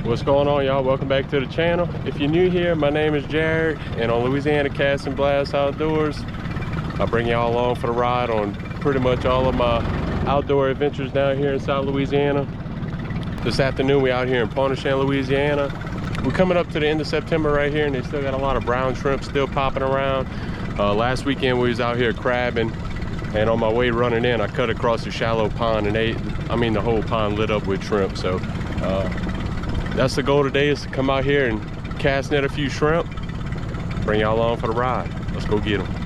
What's going on, y'all? Welcome back to the channel. If you're new here, my name is Jared, and on Louisiana Cast and Blast Outdoors, I bring y'all along for the ride on pretty much all of my outdoor adventures down here in South Louisiana. This afternoon, we out here in Pointe-aux-Chenes, Louisiana. We're coming up to the end of September right here, and they still got a lot of brown shrimp still popping around. Last weekend, we was out here crabbing, and on my way running in, I cut across a shallow pond, and the whole pond lit up with shrimp. So that's the goal today, is to come out here and cast net a few shrimp, bring y'all along for the ride. Let's go get them.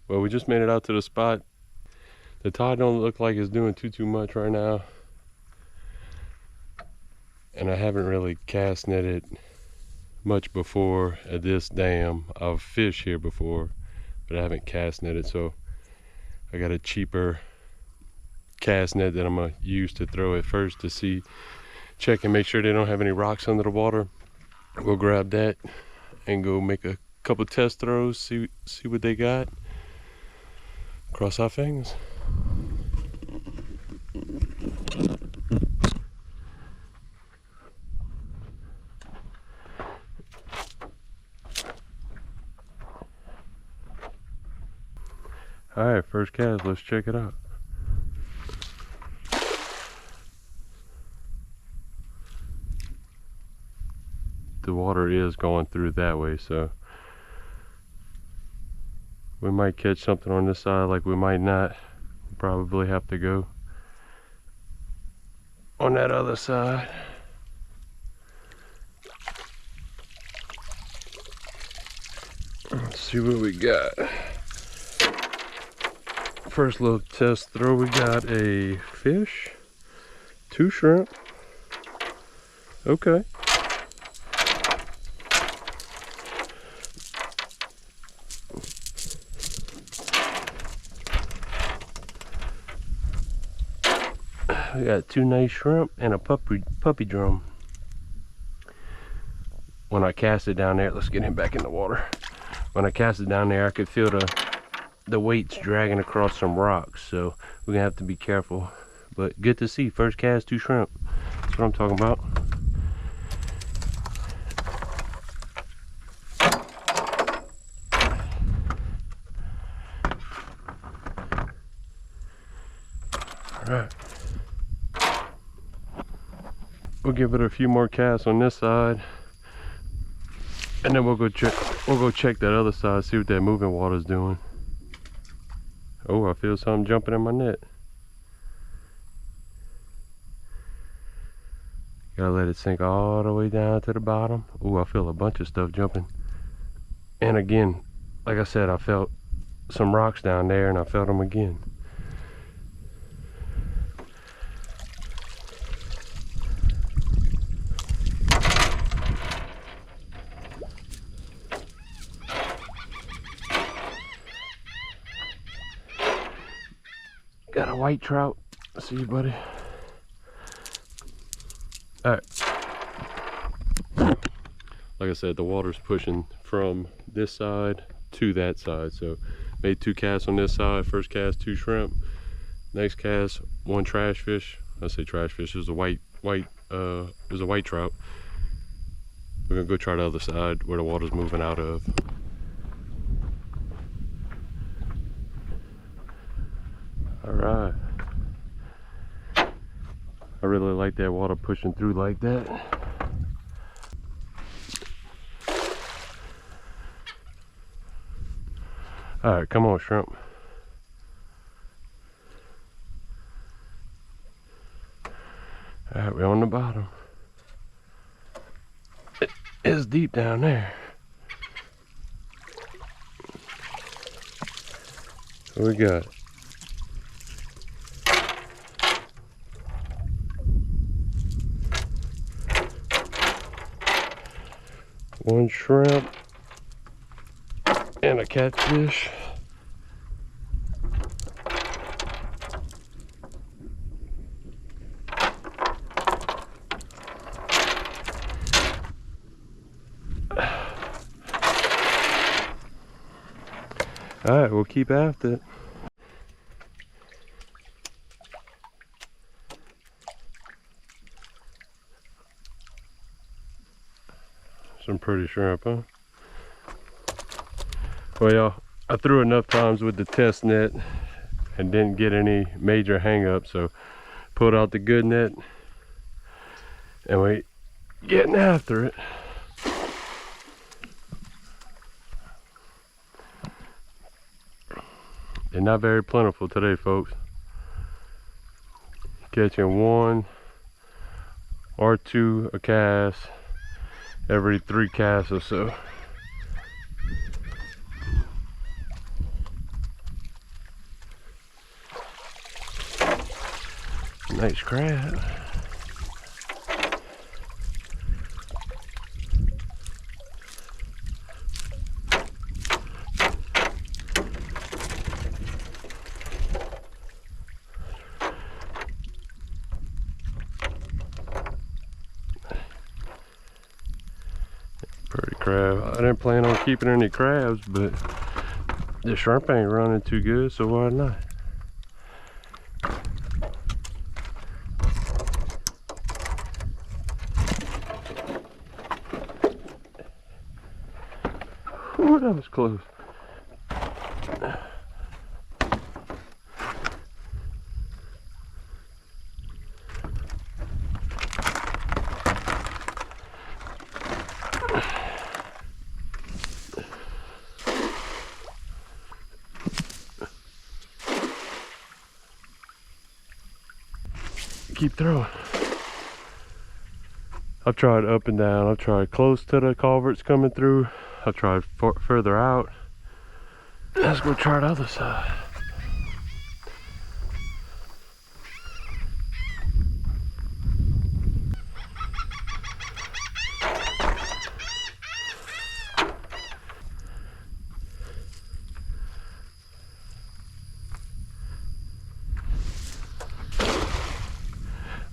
Well, we just made it out to the spot. The tide don't look like it's doing too much right now. And I haven't really cast netted much before at this dam. I've fished here before, but I haven't cast netted, so I got a cheaper cast net that I'm gonna use to throw it first to check and make sure they don't have any rocks under the water. We'll grab that and go make a couple test throws, see what they got. Cross our fingers. All right, first cast, let's check it out. The water is going through that way, so we might catch something on this side, like we might not. We'll probably have to go on that other side. Let's see what we got. First little test throw, we got a fish, 2 shrimp. Okay. We got 2 nice shrimp and a puppy drum. When I cast it down there, let's get him back in the water. When I cast it down there, I could feel the weights dragging across some rocks, so we're gonna have to be careful. But good to see. First cast, 2 shrimp. That's what I'm talking about. All right. We'll give it a few more casts on this side, and then we'll go check that other side, see what that moving water's doing. Oh, I feel something jumping in my net. Gotta let it sink all the way down to the bottom. Oh, I feel a bunch of stuff jumping. And again, like I said, I felt some rocks down there, and I felt them again. Got a white trout. See you, buddy. All right. Like I said, the water's pushing from this side to that side. So made 2 casts on this side. First cast, 2 shrimp. Next cast, 1 trash fish. I say trash fish. It was a white trout. We're gonna go try the other side where the water's moving out of. All right. I really like that water pushing through like that. All right, come on, shrimp. All right, we're on the bottom. It is deep down there. What we got? One shrimp and a catfish. All right, we'll keep after it. Some pretty shrimp, huh? Well, y'all, I threw enough times with the test net and didn't get any major hang-ups, so pulled out the good net and we getting after it. They're not very plentiful today, folks. Catching 1 or 2 a cast every 3 casts or so. Nice crab. Pretty crab. I didn't plan on keeping any crabs, but the shrimp ain't running too good, so why not? Ooh, that was close. Keep throwing. I've tried up and down. I've tried close to the culverts coming through. I've tried further out. Let's go try the other side.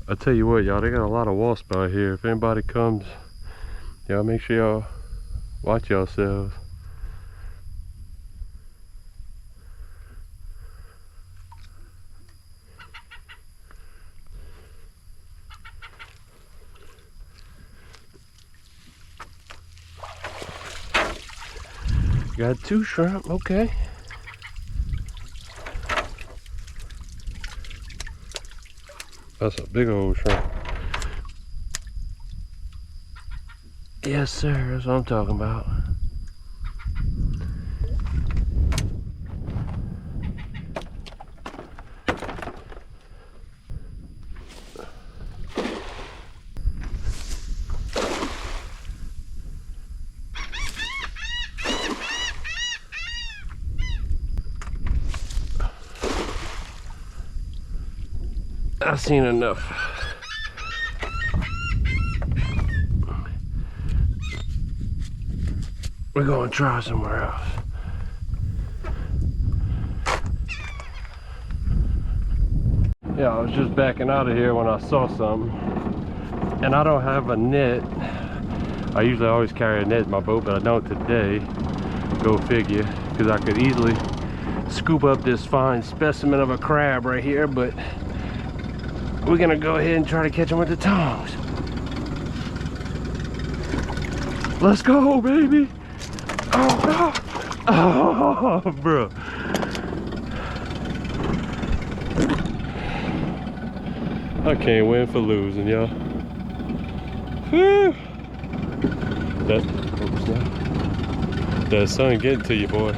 I'll tell you what, y'all, they got a lot of wasps out here. If anybody comes, y'all make sure y'all watch yourselves. Got 2 shrimp, okay. That's a big old shrimp. Yes, sir, that's what I'm talking about. I've seen enough. We're gonna try somewhere else. Yeah, I was just backing out of here when I saw something. And I don't have a net. I usually always carry a net in my boat, but I don't today. Go figure, because I could easily scoop up this fine specimen of a crab right here, but we're gonna go ahead and try to catch him with the tongs. Let's go, baby. Oh, no. Oh, bro. I can't win for losing, y'all. That sun getting to you, boy.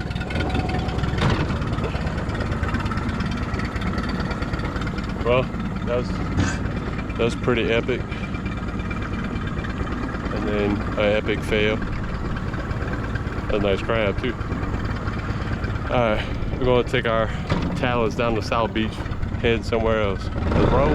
Well, that was pretty epic. And then an epic fail. A nice crab too. Alright, we're gonna take our talents down to South Beach, head somewhere else. Let's roll.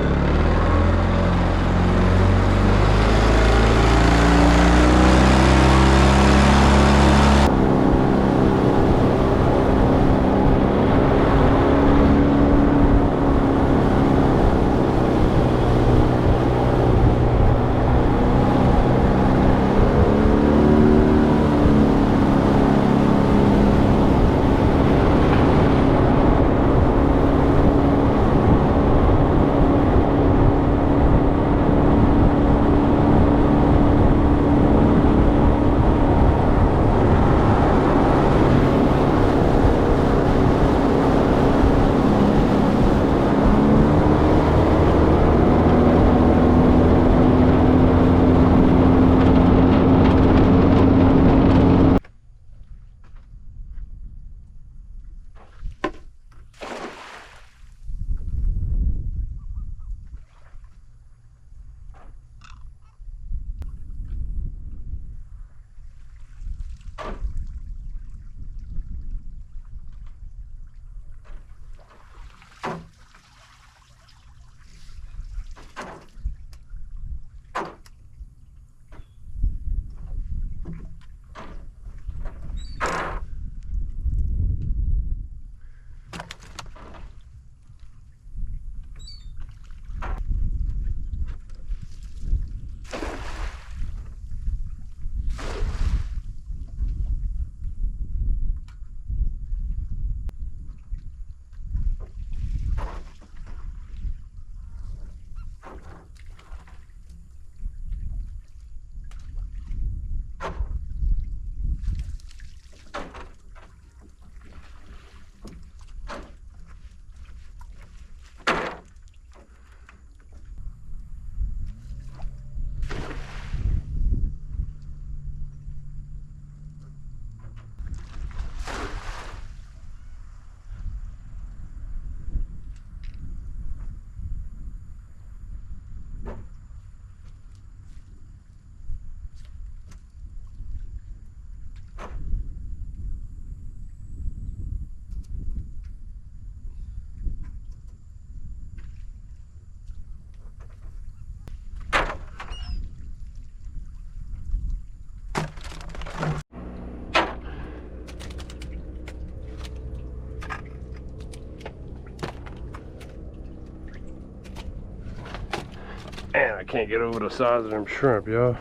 can't get over the size of them shrimp, y'all.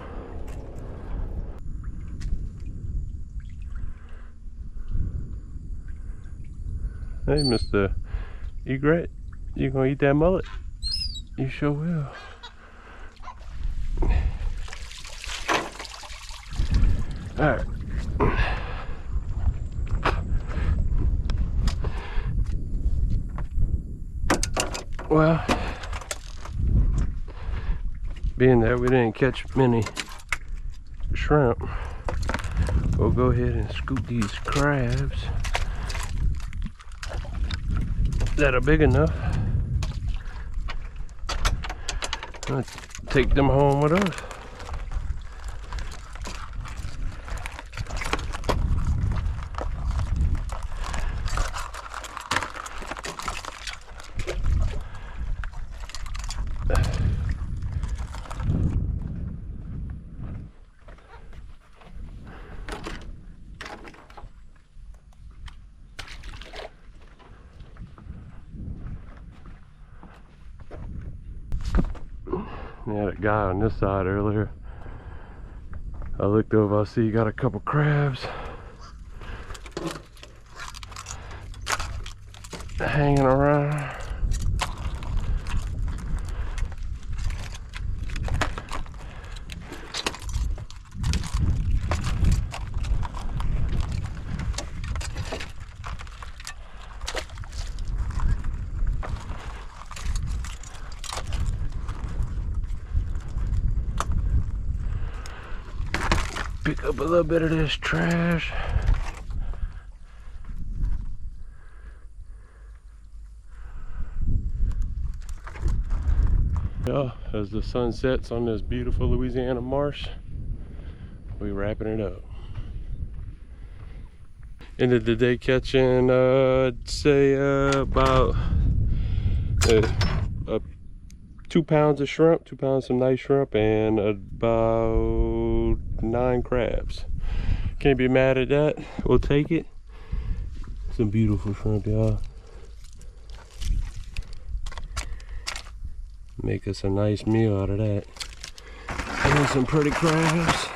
Hey, Mr. Egret, you gonna eat that mullet? You sure will. Alright. Well, being that we didn't catch many shrimp, we'll go ahead and scoop these crabs that are big enough. Let's take them home with us. Yeah, that guy on this side earlier, I looked over, I see he got a couple crabs hanging around. Pick up a little bit of this trash. Yeah, as the sun sets on this beautiful Louisiana marsh, we wrapping it up. Ended the day catching, I'd say about 2 pounds of shrimp, 2 pounds of nice shrimp, and about 9 crabs. Can't be mad at that. We'll take it. Some beautiful shrimp, y'all. Make us a nice meal out of that. And some pretty crabs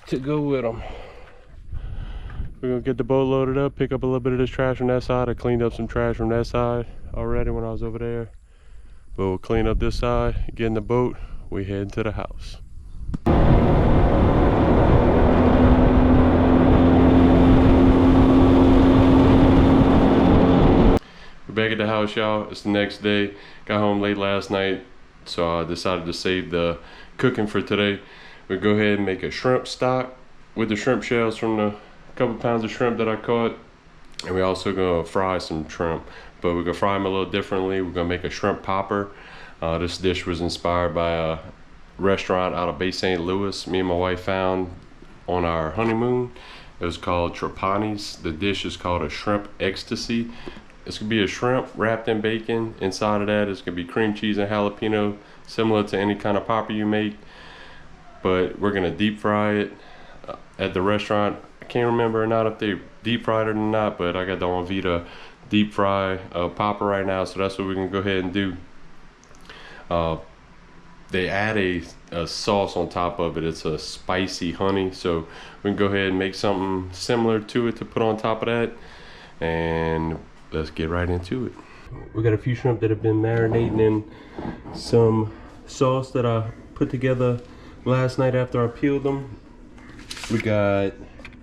to go with them. We're gonna get the boat loaded up, pick up a little bit of this trash from that side. I cleaned up some trash from that side already when I was over there. But we'll clean up this side, get in the boat, we head to the house. We're back at the house, y'all. It's the next day. Got home late last night, so I decided to save the cooking for today. We'll go ahead and make a shrimp stock with the shrimp shells from the couple pounds of shrimp that I caught. And we're also gonna fry some shrimp, but we're gonna fry them a little differently. We're gonna make a shrimp popper. This dish was inspired by a restaurant out of Bay St. Louis me and my wife found on our honeymoon. It was called Trapani's. The dish is called a shrimp ecstasy. It's gonna be a shrimp wrapped in bacon. Inside of that is gonna be cream cheese and jalapeno, similar to any kind of popper you make. But we're gonna deep fry it at the restaurant. I can't remember or not if they deep fried it or not, but I got the on Vita deep fry popper right now, so that's what we're gonna go ahead and do. They add a sauce on top of it. It's a spicy honey, so we can go ahead and make something similar to it to put on top of that, and let's get right into it. We got a few shrimp that have been marinating in some sauce that I put together last night after I peeled them. We got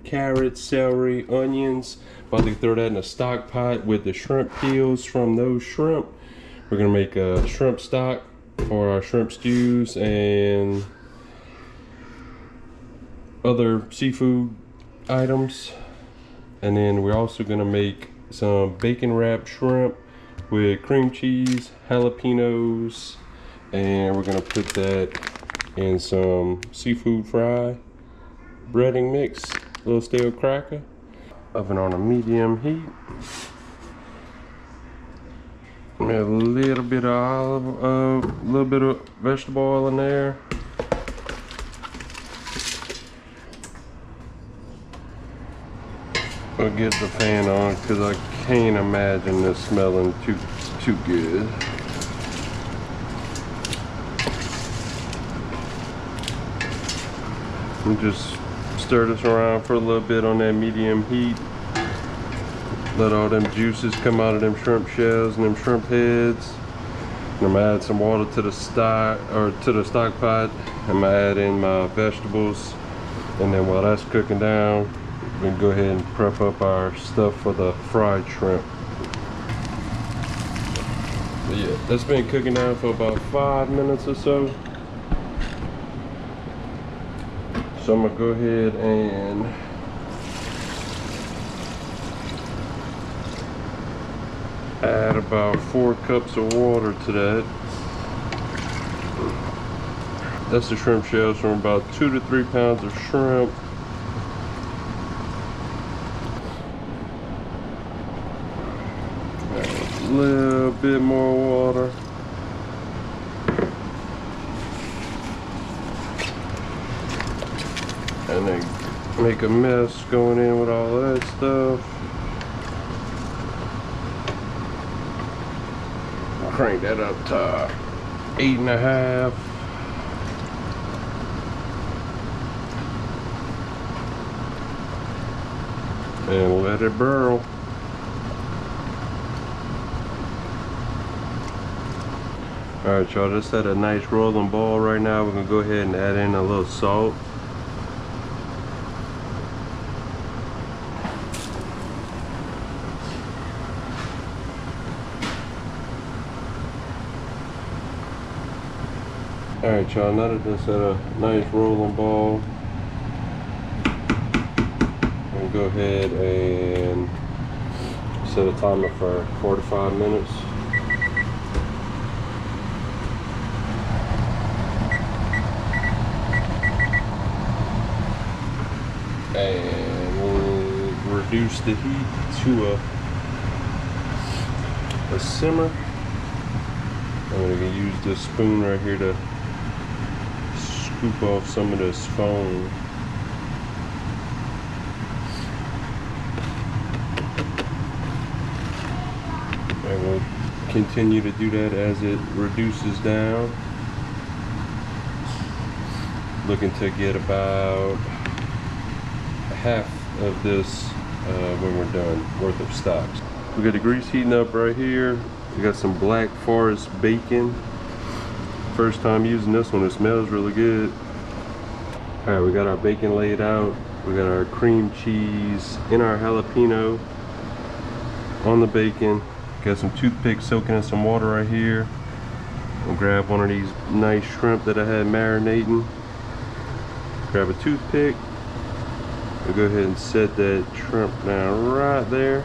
carrots, celery, onions. About to throw that in a stock pot with the shrimp peels from those shrimp. We're gonna make a shrimp stock for our shrimp stews and other seafood items. And then we're also gonna make some bacon wrapped shrimp with cream cheese, jalapenos, and we're gonna put that in some seafood fry breading mix, a little stale cracker. Oven on a medium heat. A little bit of olive, a little bit of vegetable oil in there. We'll get the fan on because I can't imagine this smelling too good. And just stir this around for a little bit on that medium heat. Let all them juices come out of them shrimp shells and them shrimp heads. And I'm gonna add some water to the stock pot. I'm gonna add in my vegetables, and then while that's cooking down, we can go ahead and prep up our stuff for the fried shrimp. But yeah, that's been cooking down for about 5 minutes or so. So I'm gonna go ahead and add about 4 cups of water to that. That's the shrimp shells from about 2 to 3 pounds of shrimp. Add a little bit more water. And then make a mess going in with all that stuff. Crank that up to 8.5. And let it burl. Alright y'all, just at a nice rolling ball right now. We're gonna go ahead and add in a little salt. Alright y'all, now that this at a nice rolling ball, I'm gonna go ahead and set a timer for 45 minutes. And we'll reduce the heat to a simmer. I'm gonna use this spoon right here to scoop off some of this foam. And we'll continue to do that as it reduces down. Looking to get about half of this when we're done worth of stocks. We got the grease heating up right here. We got some Black Forest bacon. First time using this one, it smells really good. All right, we got our bacon laid out. We got our cream cheese and our jalapeno on the bacon. Got some toothpicks soaking in some water right here. We'll grab one of these nice shrimp that I had marinating. Grab a toothpick. We'll go ahead and set that shrimp down right there.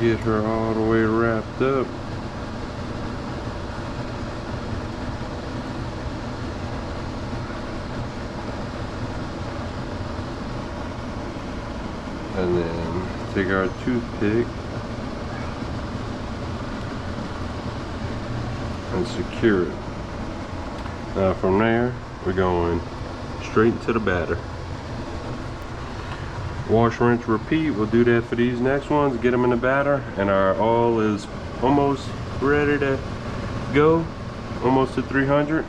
Get her all the way wrapped up. And then take our toothpick and secure it. Now from there, we're going straight into the batter. Wash, rinse, repeat. We'll do that for these next ones. Get them in the batter, and our oil is almost ready to go. Almost to 300.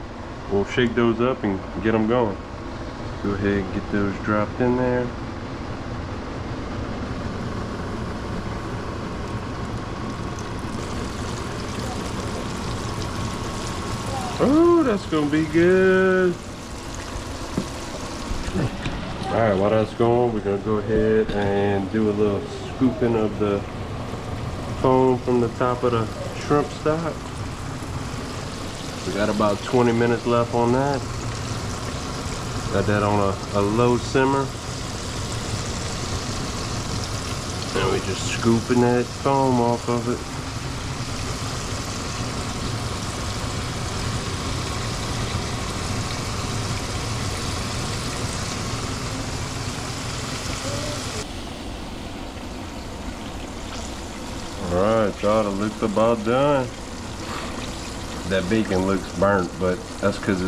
We'll shake those up and get them going. Go ahead and get those dropped in there. Oh, that's gonna be good. All right, while that's going, we're gonna go ahead and do a little scooping of the foam from the top of the shrimp stock. We got about 20 minutes left on that. Got that on a low simmer. And we're just scooping that foam off of it. Alright, y'all, it looks about done. that bacon looks burnt, but that's because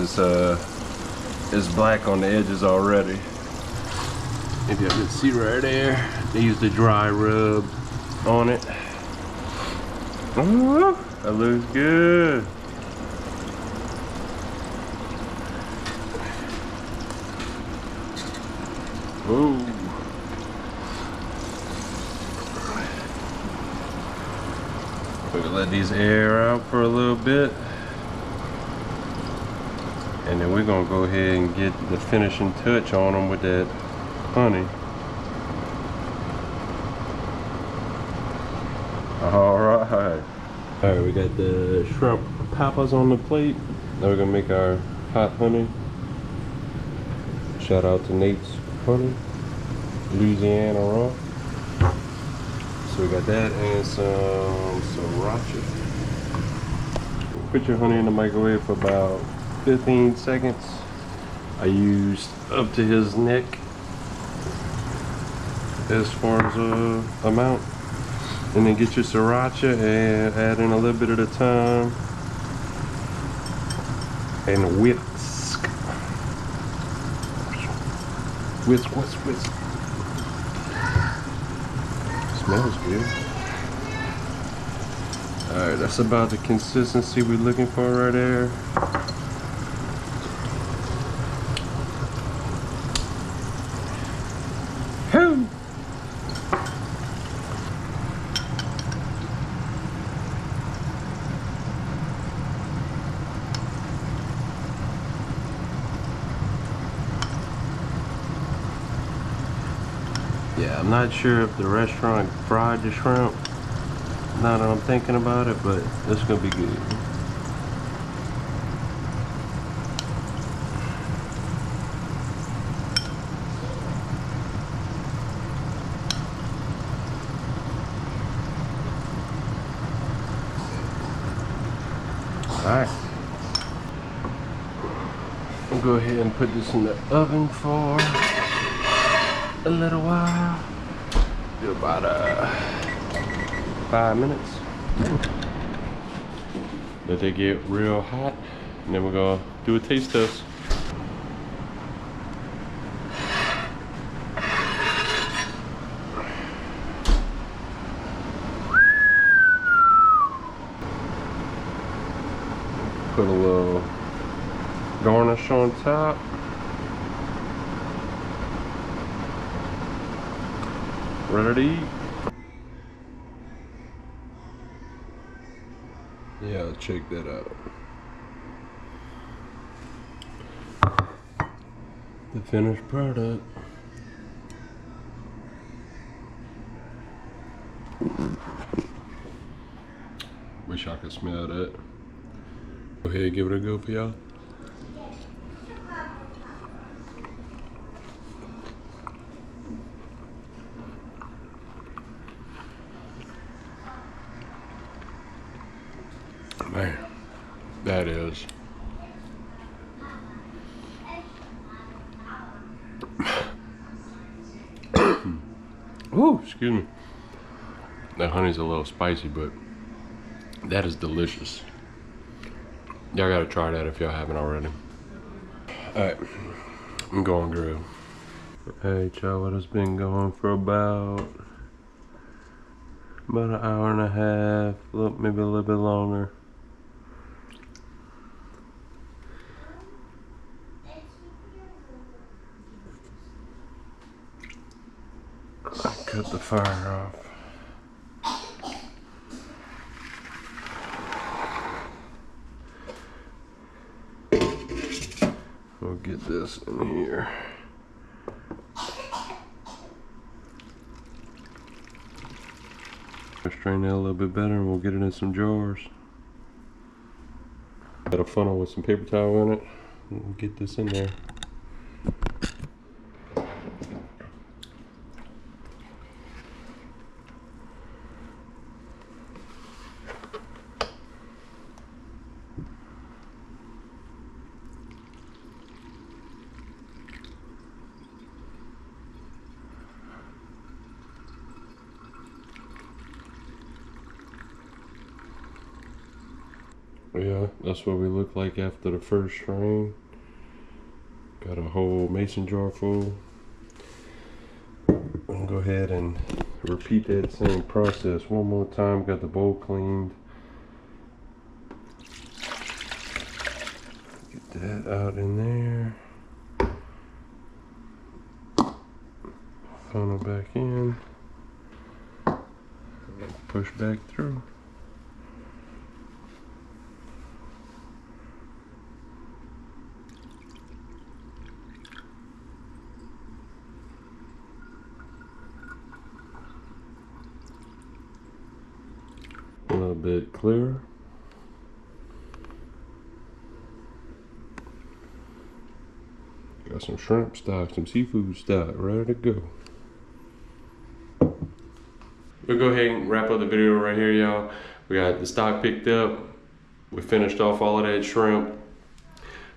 it's black on the edges already. If y'all can see right there, they use the dry rub on it. Ooh, that looks good. Ooh. We're gonna let these air out for a little bit. And then we're gonna go ahead and get the finishing touch on them with that honey. Alright. Alright, we got the shrimp papas on the plate. Now we're gonna make our hot honey. Shout out to Nate's Honey, Louisiana raw. So we got that and some sriracha. Put your honey in the microwave for about 15 seconds. I used up to his neck as far as amount. And then get your sriracha and add in a little bit at a time. And whisk. Whisk, whisk, whisk. Smells good. Alright, that's about the consistency we're looking for right there. Yeah, I'm not sure if the restaurant fried the shrimp, now that I'm thinking about it, but it's gonna be good. Alright. I'll go ahead and put this in the oven for a little while. Do about 5 minutes. Let they get real hot, and then we're gonna do a taste test. Put a little garnish on top. Ready to eat. Yeah, check that out. The finished product. Wish I could smell that. Go ahead and give it a go for y'all. Man, that is. Oh, excuse me. That honey's a little spicy, but that is delicious. Y'all gotta try that if y'all haven't already. Alright, I'm going grill. Alright, y'all, what has been going for about an hour and a half, maybe a little bit longer. I cut the fire off. We'll get this in here. Strain that a little bit better and we'll get it in some jars. Got a funnel with some paper towel in it. We'll get this in there. Yeah, that's what we look like after the first strain. Got a whole mason jar full. I'm gonna go ahead and repeat that same process one more time. Got the bowl cleaned. Get that out in there. Funnel back in. Push back through. A little bit clearer. Got some shrimp stock, some seafood stock, ready to go. We'll go ahead and wrap up the video right here, y'all. We got the stock picked up. We finished off all of that shrimp.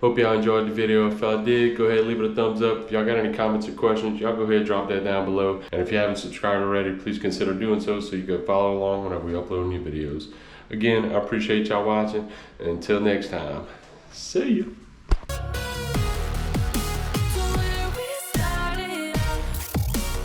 Hope y'all enjoyed the video. If y'all did, go ahead and leave it a thumbs up. If y'all got any comments or questions, y'all go ahead and drop that down below. And if you haven't subscribed already, please consider doing so you can follow along whenever we upload new videos. Again, I appreciate y'all watching. And until next time, see you.